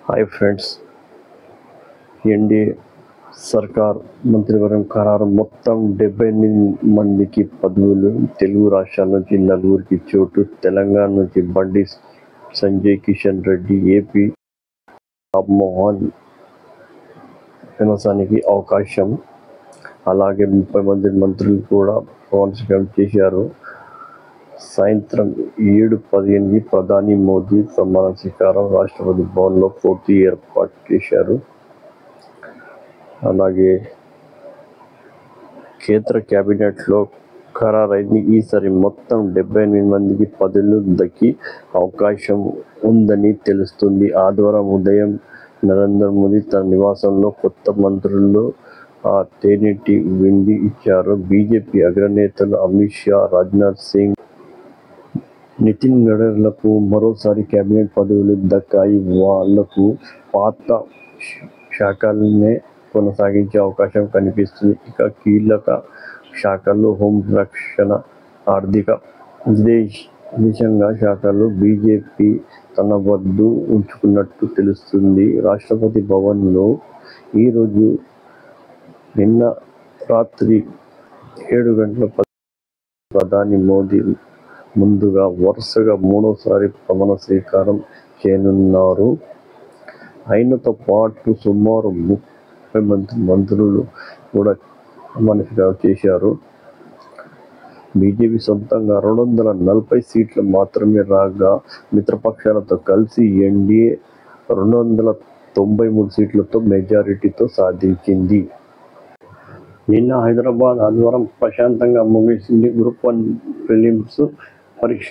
Hi friends, NDA సర్కార్ మంత్రివర్గం ఖరారు. మొత్తం 78 మందికి పదవులు. తెలుగు రాష్ట్రాల నుంచి 4కి చోటు. తెలంగాణ నుంచి బండి సంజయ్, కిషన్ రెడ్డి, ఏపీ రామ్మోహన్ వినసానికి అవకాశం. అలాగే 30 మంది మంత్రులు కూడా ప్రమాణ స్వీకారం చేశారు. సాయంత్రం 7:15కి ప్రధాని మోదీ ప్రమాణ స్వీకారం రాష్ట్రపతి భవన్లో పూర్తి ఏర్పాటు చేశారు. అలాగే కేంద్ర కేబినెట్లో ఖరారైంది. ఈసారి మొత్తం 78 మందికి పదవులు దక్కే అవకాశం ఉందని తెలుస్తుంది. ఆదివారం ఉదయం నరేంద్ర మోదీ తన నివాసంలో కొత్త మంత్రులకు తేనెటి విందు ఇచ్చారు. బీజేపీ అగ్రనేతలు అమిత్ షా, రాజ్నాథ్ సింగ్, నితిన్ గడ్కరీలకు మరోసారి కేబినెట్ పదవులు దక్కాయి. వాళ్లకు పాత శాఖలనే కొనసాగించే అవకాశం కనిపిస్తుంది. ఇక కీలక శాఖలు హోంరక్షణ, ఆర్థిక, విదేశాంగ శాఖలు బీజేపీ తన వద్ద ఉంచుకున్నట్టు తెలుస్తుంది. రాష్ట్రపతి భవన్లో ఈరోజు నిన్న రాత్రి 7 గంటల ప్రధాని మోదీ ముందుగా వరుసగా మూడోసారి ప్రమాణ స్వీకారం చేయనున్నారు. ఆయనతో పాటు సుమారు 30 మంది మంత్రులు కూడా ప్రమాణ స్వీకారం చేశారు. బీజేపీ సొంతంగా 240 సీట్లు మాత్రమే రాగా, మిత్రపక్షాలతో కలిసి ఎన్డీఏ 293 సీట్లతో మెజారిటీతో సాధించింది. నిన్న హైదరాబాద్ ఆదివారం ప్రశాంతంగా ముగిసింది గ్రూప్ 1 ప్రిలిమ్స్ పరీక్ష.